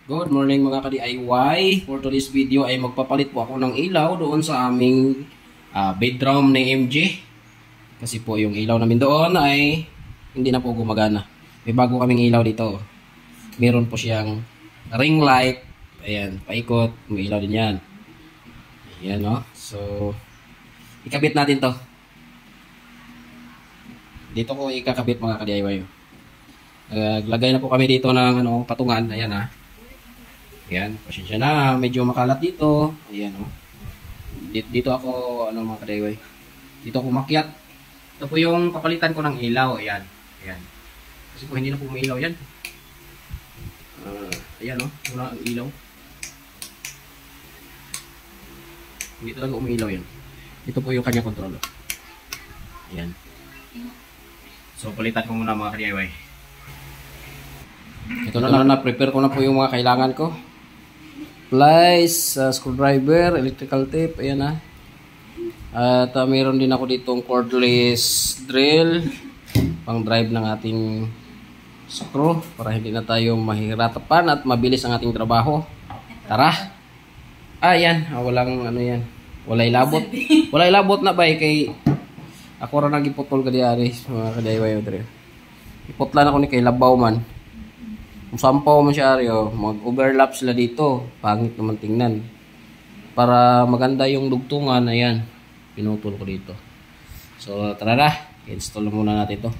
Good morning mga ka-DIY. For today's video ay magpapalit po ako ng ilaw doon sa aming bedroom ni MJ. Kasi po yung ilaw namin doon ay hindi na po gumagana. May bago kaming ilaw dito. Meron po siyang ring light. Ayan, paikot. May ilaw din yan. Ayan o. So, ikabit natin to. Dito ko ikakabit mga ka-DIY. Lagay na po kami dito ng patungan. Ayan ha. Ayan, pasensya na, medyo makalat dito. Ayan o. Dito ako, mga ka-DIY. Dito ako makyat. Ito po yung papalitan ko ng ilaw. Ayan. Ayan. Kasi po hindi na po umiilaw yan. Ayan o, wala ang ilaw. Hindi talaga umiilaw yan. Ito po yung kanya control. Ayan. So, palitan ko muna mga ka-DIY. Ito na, prepare ko na po yung mga kailangan ko. Plies, screwdriver, electrical tape, ayan na. At mayroon din ako ditong cordless drill, pang drive ng ating screw, para hindi na tayo mahihirapan at mabilis ang ating trabaho. Tara! Ayan, walang yan. Walay labot. Walay labot na ba kay ako ra nagiputol ka diari mga ka-DIY dre. Iputlan ako ni kay Labaw man. Kung sampaw man siya aryo, mag-overlap sila dito. Pangit naman tingnan. Para maganda yung dugtungan, ayan. Pinutol ko dito. So, tara na. I-install muna natin ito.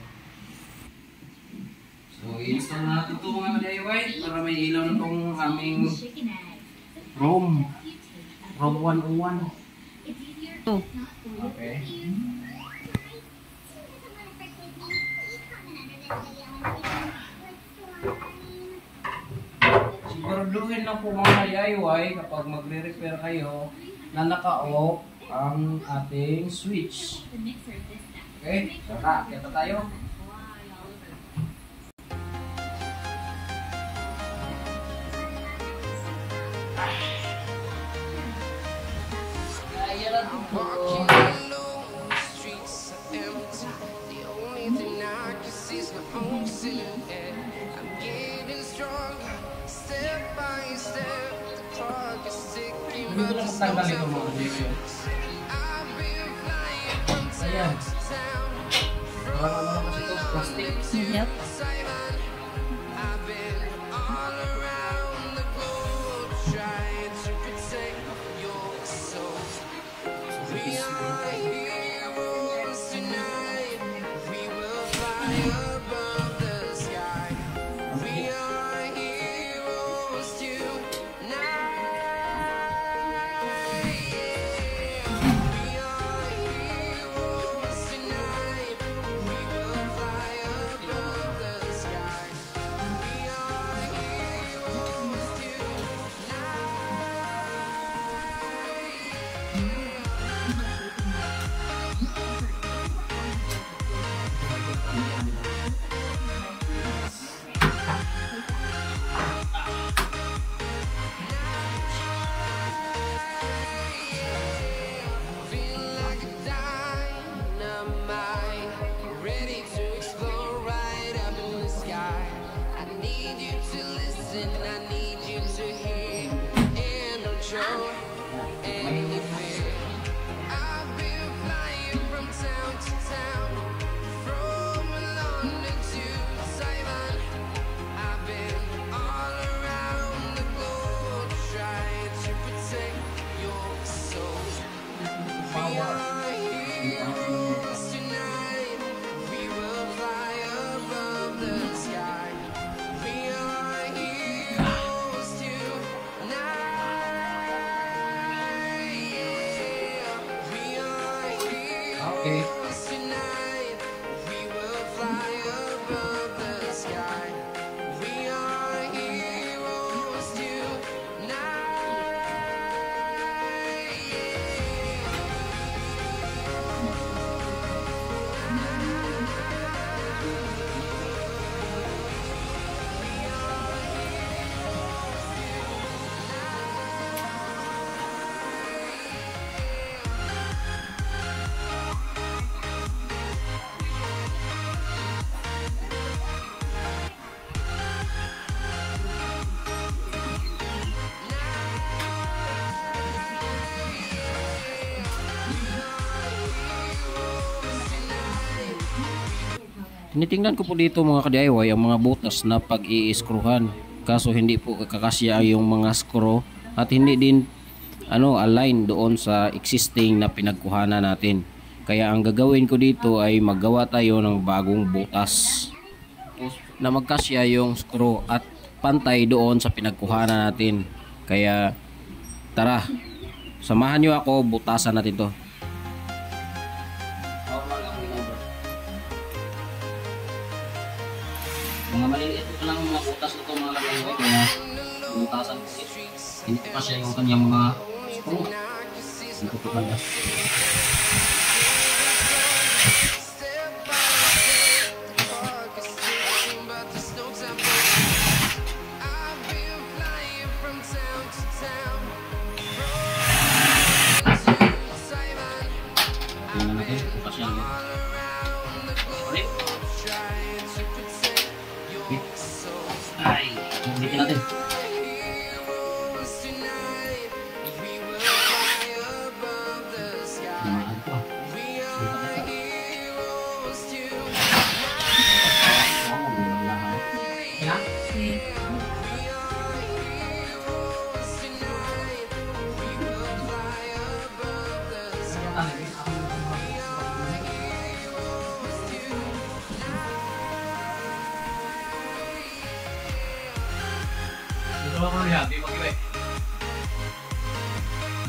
So, i-install natin ito mga ka-DIY para may ilaw na itong aming room. Room 101. Okay. Siguraduhin lang po mga DIY kapag magre-repair kayo na naka-off ang ating switch. Okay? Tara, kita tayo. Ayan lang po. Dito lang magtanggal ito mga dito. Ayan. Parang ano kasi ito, plastic. Yep. Tinitingnan ko po dito mga ka-DIY ang mga butas na pag-i-screwhan. Kaso hindi po kakasya yung mga screw at hindi din align doon sa existing na pinagkuhanan natin. Kaya ang gagawin ko dito ay maggawa tayo ng bagong butas na magkasya yung screw at pantay doon sa pinagkuhanan natin. Kaya tara, samahan nyo ako, butasan natin to. Mga maliliit ito lang mga butas na ito mga ka-DIY, kaya butasan ko. Hindi ko kasi yung kanyang mga screw. Hindi ko ito kanya. Tingnan natin, bukas yan. Ulit. Ay, ulitin natin. Namaan ko ah.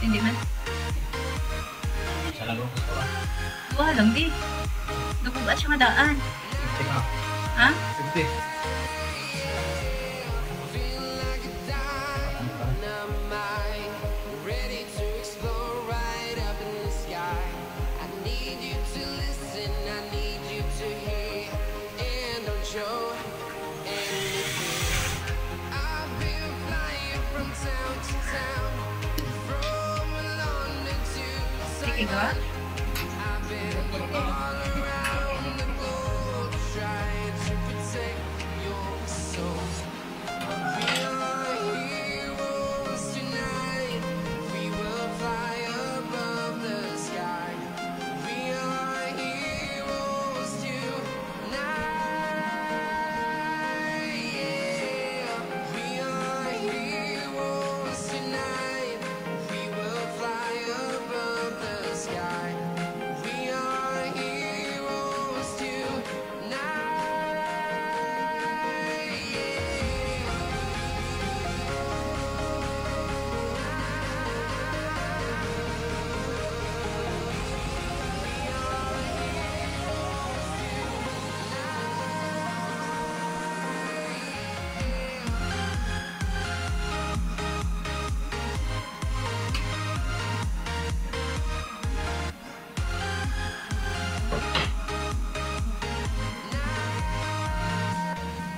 Hindi man. Sa lalo ko ba? Wala lang di. Nakubat siya nga daan. Ha? 50. Sige ka?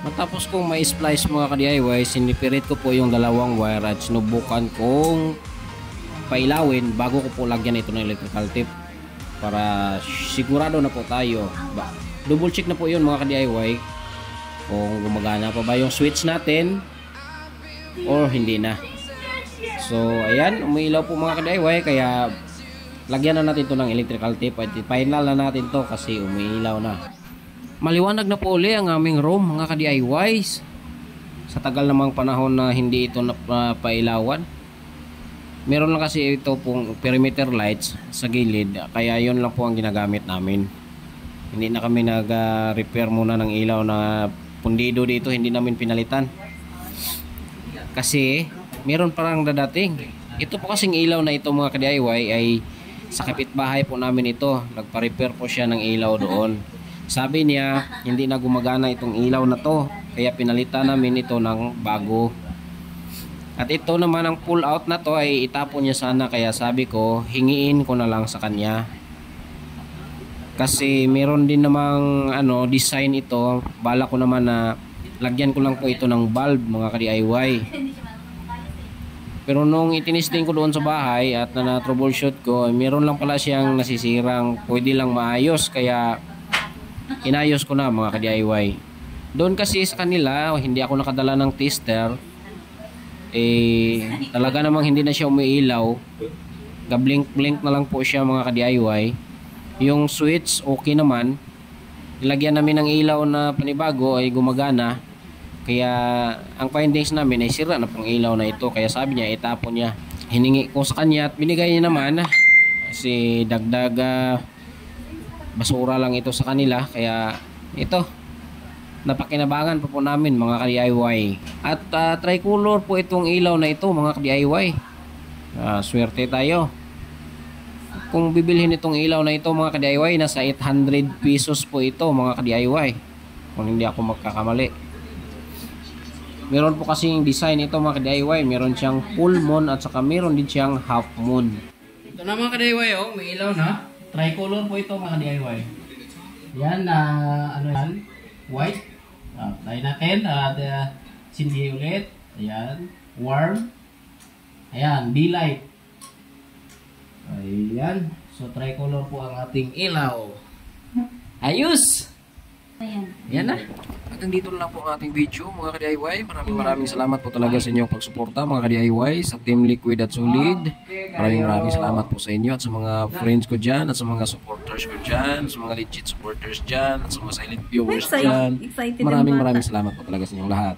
Matapos kong ma-splice mga ka-DIY, sinipirit ko po yung dalawang wire at sinubukan kong pailawin bago ko po lagyan ito ng electrical tape para sigurado na po tayo. Double check na po yun mga ka-DIY kung gumagana pa ba yung switch natin or hindi na. So ayan, umiilaw po mga ka-DIY, kaya lagyan na natin ito ng electrical tape at final na natin to kasi umiilaw na. Maliwanag na po uli ang aming room mga ka-DIYs. Sa tagal namang panahon na hindi ito napailawan. Meron lang kasi ito pong perimeter lights sa gilid, kaya yun lang po ang ginagamit namin. Hindi na kami nag-repair muna ng ilaw na pundido dito, hindi namin pinalitan. Kasi meron parang dadating. Ito po kasing ilaw na ito mga ka-DIY ay sa kapitbahay po namin ito. Nagpa-repair po siya ng ilaw doon. Sabi niya hindi na gumagana itong ilaw na to, kaya pinalitan namin ito ng bago. At ito naman ang pull out na to ay itapon niya sana, kaya sabi ko hingiin ko na lang sa kanya. Kasi meron din namang design ito. Bala ko naman na lagyan ko lang po ito ng bulb mga ka-DIY. Pero nung itinisting ko doon sa bahay at na-troubleshoot ko, meron lang pala siyang nasisirang pwede lang maayos, kaya inayos ko na mga ka-DIY. Doon kasi sa kanila, hindi ako nakadala ng tester. Talaga namang hindi na siya umiilaw. Gablink-blink na lang po siya mga ka-DIY. Yung switch okay naman. Nilagyan namin ng ilaw na panibago ay gumagana. Kaya ang findings namin ay sira na pong ilaw na ito. Kaya sabi niya itapon niya. Hiningi ko sa kanya at binigay niya naman. Kasi dagdag basura lang ito sa kanila. Kaya ito, napakinabangan po namin mga ka-DIY. At tricolor po itong ilaw na ito mga ka-DIY. Swerte tayo. Kung bibilhin itong ilaw na ito mga ka-DIY, nasa 800 pesos po ito mga ka-DIY. Kung hindi ako magkakamali. Meron po kasing design ito mga ka-DIY. Meron siyang full moon at saka meron din siyang half moon. Ito na mga ka-DIY, oh, may ilaw na. Tricolor po ito mga ka-DIY. Yan, ano yan? White. Try natin. Sindi ulit. Ayan. Warm. Ayan, D-light. Ayan. So, tricolor po ang ating ilaw. Ayos! Ayan. Yan na. At dito lang po ang ating video mga ka-DIY. Maraming salamat po talaga sa inyong pagsuporta mga ka-DIY sa Team Liquid at Solid. Maraming salamat po sa inyo at sa mga friends ko dyan at sa mga supporters ko dyan, sa mga legit supporters dyan at sa mga silent viewers dyan. Maraming salamat po talaga sa inyong lahat.